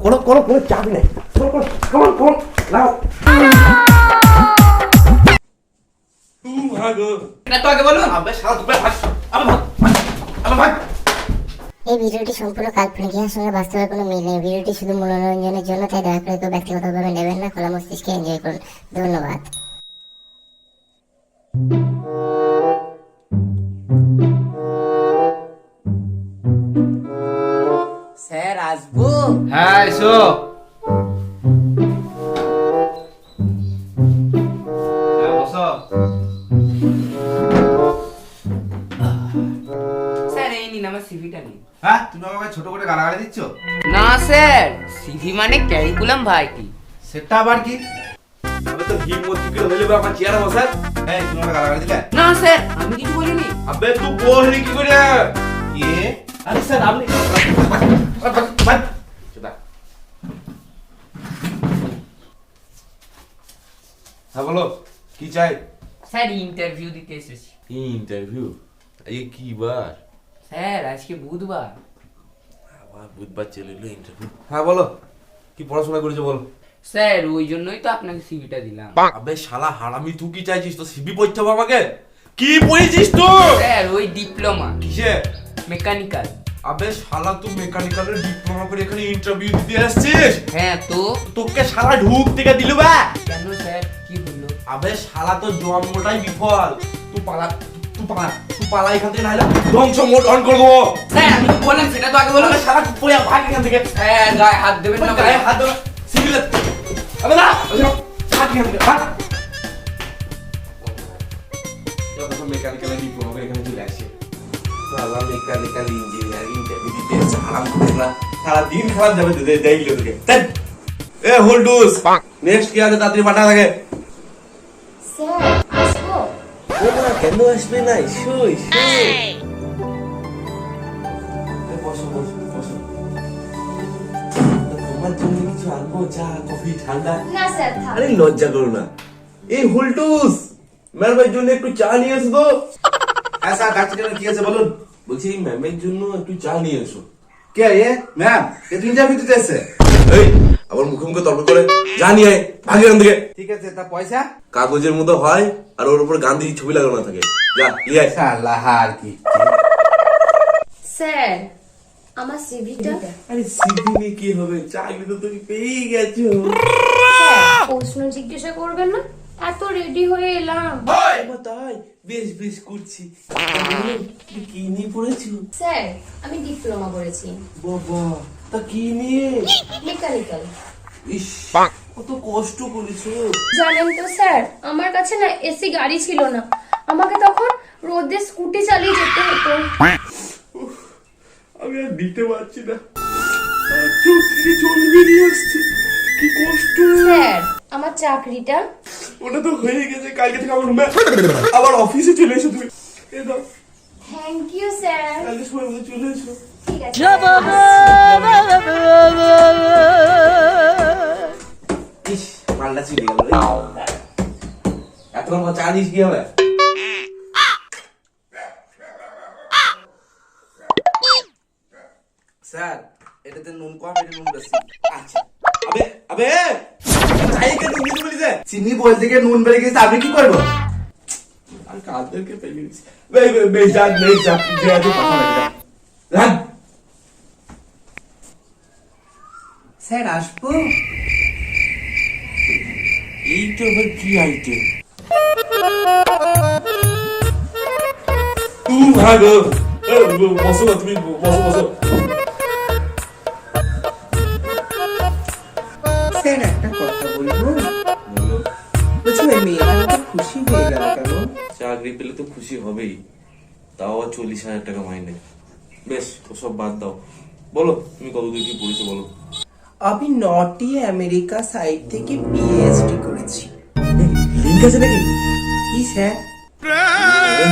কোনো চাপ নেই। কোন নাও। এটা তো আগে বলো। আবে শালা তুই ভাগ। আবে ভাগ। এই ভিডিওটি সম্পূর্ণ কাল্পনিক, ইহার সঙ্গে বাস্তবের কোনো মিল নেই। ভিডিওটি শুধু মনোরঞ্জনের জন্য, তাই দয়া করে কেউ ব্যক্তিগতভাবে নেবেন না। খোলা মস্তিষ্কে এনজয় করুন। ধন্যবাদ। স্যার আসবো? হ্যাঁ এসো। বসো। স্যার এই নিন আমার সিভিটা নিন। হ্যাঁ তুমি আমাকে ছোট করে গালাগালি দিচ্ছ? না স্যার, সিভি মানে ক্যারিকুলাম ভাইটি। সেটা আবার কি? আবে তো হিম্মত কি করে হইলো আমার চেয়ারে বসার? এই তুমি আমাকে গালাগালি দিলে? না স্যার, আমি কিছু বলিনি। আবে তুই বললি কি করে? কে? আরে স্যার আপনি হ্যাঁ বলো কি চাই? স্যার ইন্টারভিউ দিতে এসেছি। ইন্টারভিউ? এই কি বার? স্যার আজকে বুধবার। আবার বুধবার চলে এলো ইন্টারভিউ। হ্যাঁ বলো কি পড়াশোনা করেছো বলো? স্যার ওই জন্যই তো আপনাকে সিভিটা দিলাম। আবে শালা হারামি তুই কি চাইছিস? তো সিবি পড়তে হবে আমাকে? কি পড়েছিস তুই? স্যার ওই ডিপ্লোমা কিসে? মেকানিক্যাল। আবে শালা তুই মেকানিক্যালের ডিপ্লোমা করে এখানে ইন্টারভিউ দিতে আসছিস? হ্যাঁ তো তোকে শালা ঢুক থেকে দিল বা? কেন স্যার, কি হলো? আবে শালা তো জন্মটাই বিফল। তুই পালা এখান থেকে, নাহলে ধ্বংস মোট অন করে দেবো। স্যার আমি তো বললাম, সেটা তো আগে বলো। আবে শালা পয়া ভাগ এখান থেকে। স্যার গায়ে হাত দেবেন না। গায়ে হাত দেবে সিভিলে। আবে না ভাগ এখান থেকে ভাগ। যত সব মেকানিক্যালের ডিপ্লোমা করে এখানে চলে আসে। শালা মেকানিক্যাল ইঞ্জিনিয়ারিং ইন্টারভিউ দিতে এসে আরাম করে না। সারাদিন খারাপ যাবে দেখলে তোকে। এ হোল্ডুস নেক্সট কি আছে তাড়াতাড়ি পাঠা থাকে। স্যার আসবো? না কেন আসবে না? এসো বসো বসো বসো। তোমার জন্য কিছু আনবো? চা কফি ঠান্ডা? না স্যার, আরে লজ্জা করো না। এই হোল্ডুস ম্যামের জন্য একটু চা নিয়ে এসো তো। হ্যাঁ স্যার ডাকছি কেন, কি আছে বলুন? বলছি এই ম্যামের জন্য একটু চা নিয়ে এসো। কে এ ম্যাম? এ তুমি ইন্টারভিউ দিতে এসেছে? এই আবার মুখে মুখে তর্ক করে যা নিয়ে আয়, ভাগ এখান থেকে। ঠিক আছে, তা পয়সা? কাগজের মতো হয় আর ওর উপর গান্ধী ছবি লাগানো থাকে। যা নিয়ে আয়। আল্লাহ আর কি। স্যার আমার সিভিটা। আরে সিভি নিয়ে কি হবে? চাকরি তো তুমি পেয়েই গেছো। প্রশ্ন জিজ্ঞাসা করবেন না? এত রেডি হয়ে এলাম। বাবা তাই? বেশ বেশ করছি। তুমি কি নিয়ে পড়েছো? স্যার আমি ডিপ্লোমা করেছি বাবা তা কি নিয়ে? মেকানিক্যাল। ইস কত কষ্ট করেছো। জানেন তো স্যার, আমার কাছে না এসি গাড়ি ছিল না। আমাকে তখন রোদে স্কুটি চালিয়ে যেতে হতো। আমি আর দিতে পারছি না, আর চোখ থেকে জল বেরিয়ে আসছে। কি কষ্ট। স্যার আমার চাকরিটা। ওটা তো হয়ে গেছে, কালকে থেকে আমার রুমে আবার অফিসে চলে এসো তুমি। এ দাও, থ্যাংক ইউ স্যার। কালকে সময় মতো চলে এসো। ঠিক আছে। ইস মালটা চলে গেল। এত লম্বা চা দিস কি হবে? স্যার এটাতে নুন কম, এটা নুন বেশি। আচ্ছা আবে আবে চাই কে নুন দিতে বলিছে? চিনি বলতে গিয়ে নুন বেড়ে গেছে, আমি কি করবো? আর কালকে পেয়ে গেছি। বে যা নেই যা যে আছে কথা বলে রাখ। স্যার আসবো? এইটা আবার কি আইটেম? তুই ভাগো। বসো না তুমি, বসো বসো। স্যার একটা কথা বলবো? বলছি ওই মেয়েটা তো খুশি হয়ে গেল কেন? চাকরি পেলে তো খুশি হবেই, তাও আবার 40,000 টাকা মাইনে। বেশ ওসব বাদ দাও, বলো তুমি কতদূর কি পড়েছো বলো। আমি নটি আমেরিকা সাইড থেকে পিএইচডি করেছি। লিঙ্ক আছে নাকি? কি স্যার?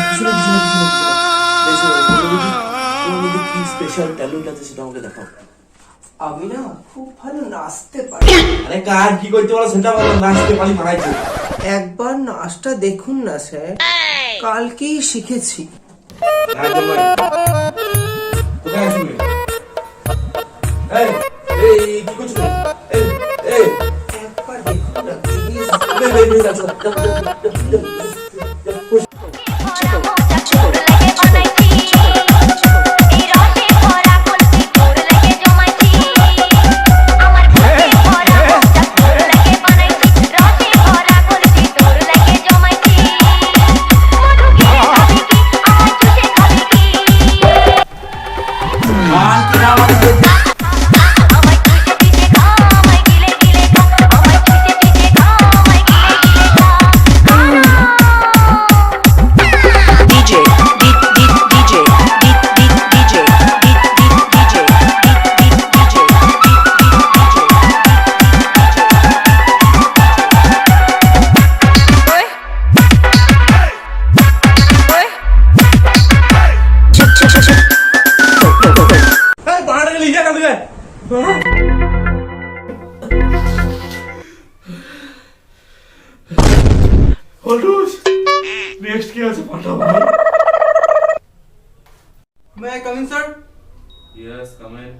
কিছু না, কিছু না, কিছু না, কিছু না। বেশ, বলো দেখি, তোমার মধ্যে কি স্পেশাল ট্যালেন্ট আছে সেটা আমাকে দেখাও। আমি না খুব ভালো নাচতে পারি। আরে কার কি করতে পারো সেটা বলো, নাচতে পারি মারাইছো। একবার নাচটা দেখুন না স্যার, কালকেই শিখেছি। একদম নয়। কোথায় আসবে? এই কি করছো তুমি? এই একবার দেখুন না প্লিজ। বাড়াটা লিজা না দিলে হলুস নেক্সট কি আছে পাঠাও ভাই may I come in sir? Yes come in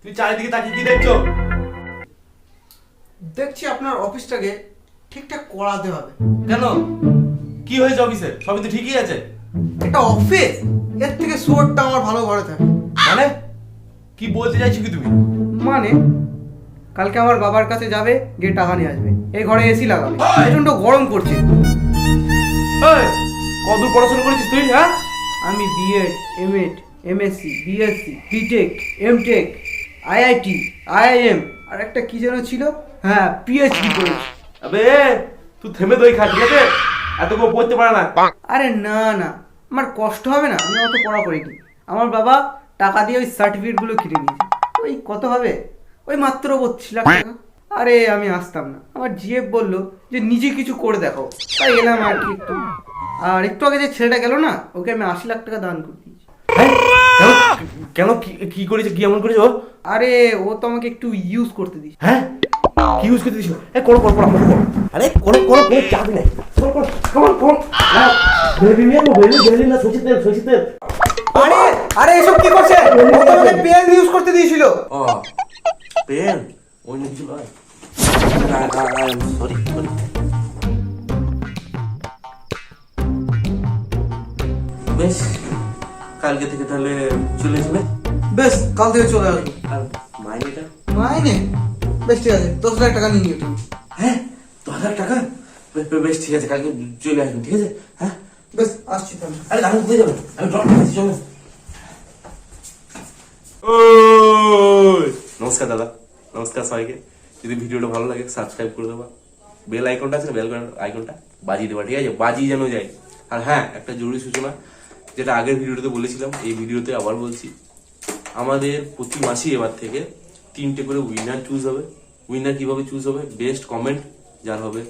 তুই চারিদিকে তাকিয়ে কি দেখছো? দেখছি আপনার অফিসটাকে ঠিকঠাক করাতে হবে। কেন কি হয়েছে অফিসে? সবই তো ঠিকই আছে। এটা অফিস, এর থেকে শোরটা আমার ভালো ঘরে থাকে। মানে কি বলতে চাইছো কি তুমি? মানে কালকে আমার বাবার কাছে যাবে, গিয়ে টাকা নিয়ে আসবে, এই ঘরে এসি লাগাবে, প্রচন্ড গরম করছে। কতদূর পড়াশোনা করেছিস তুই? হ্যাঁ আমি BEd, MEd, MSc, BSc, BTech, MTech, IIT, IIM আর একটা কি যেন ছিল, হ্যাঁ পিএইচডি করেছি। আবে তুই থেমে দই খা, ঠিক আছে? এত কেউ পড়তে পারে না। আরে না না, আমার কষ্ট হবে না, আমি অত পড়া করিনি। আমার বাবা টাকা দিয়ে ওই সার্টিফিকেটগুলো কিনে নিয়েছে। ওই কত হবে? ওই মাত্র 32 লাখ টাকা। আরে আমি আসতাম না, আমার জিএফ বললো যে নিজে কিছু করে দেখাও, তাই এলাম আর কি একটু। আর একটু আগে যে ছেলেটা গেল না, ওকে আমি 80 লাখ টাকা দান করে দিয়েছি। কেন কি করেছে? কি এমন করেছে ও? আরে ও তো আমাকে একটু ইউজ করতে দিস। হ্যাঁ কি ইউজ করতে দিস? করো করো করো করো। আরে করো করো কোনো চাপ নেই। করো করো কমন কমন। বেবি নিয়ে বেবি না সচিতে। আরে আরে এসব কি করছে? ও তো আমাকে পেন ইউজ করতে দিয়েছিল। ও পেন অন্য কিছু নয়। সরি বেশ কালকে থেকে তাহলে চলে যাবে। বেশ কাল থেকে চলে আসবো। আর মাইনেটা? মাইনে বেশ ঠিক আছে, 10 লাখ টাকা নিয়ে নিও তুমি। হ্যাঁ 10,000 টাকা? বেশ ঠিক আছে, কালকে চলে আসবেন, ঠিক আছে? হ্যাঁ বেশ আসছি তাহলে। আরে দাঁড়ান, কোথায় যাবেন? আমি ড্রপ করছি, চলো। নমস্কার দাদা, নমস্কার সবাইকে। যদি ভিডিওটা ভালো লাগে সাবস্ক্রাইব করে দেবা, বেল আইকনটা আছে, বেল আইকনটা বাজিয়ে দেবা, ঠিক আছে? বাজিয়ে যেন যায়। আর হ্যাঁ একটা জরুরি সূচনা, যেটা আগের ভিডিওতে বলেছিলাম, এই ভিডিওতে আবার বলছি, আমাদের প্রতি মাসেই এবার থেকে 3টে করে উইনার চুজ হবে। উইনার কিভাবে চুজ হবে? বেস্ট কমেন্ট যার হবে,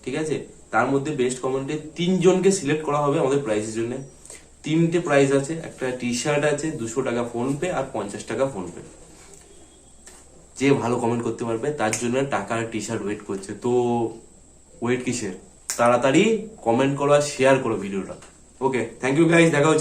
ঠিক আছে? তার মধ্যে বেস্ট কমেন্টে 3 জনকে সিলেক্ট করা হবে আমাদের প্রাইজের জন্য। 3টে প্রাইজ আছে, একটা টি শার্ট আছে, 200 টাকা ফোন পে আর 50 টাকা ফোন পে। যে ভালো কমেন্ট করতে পারবে তার জন্য টাকা আর টি শার্ট ওয়েট করছে। তো ওয়েট কিসের? তাড়াতাড়ি কমেন্ট করো আর শেয়ার করো ভিডিওটা। ওকে, থ্যাংক ইউ গাইস, দেখা হচ্ছে।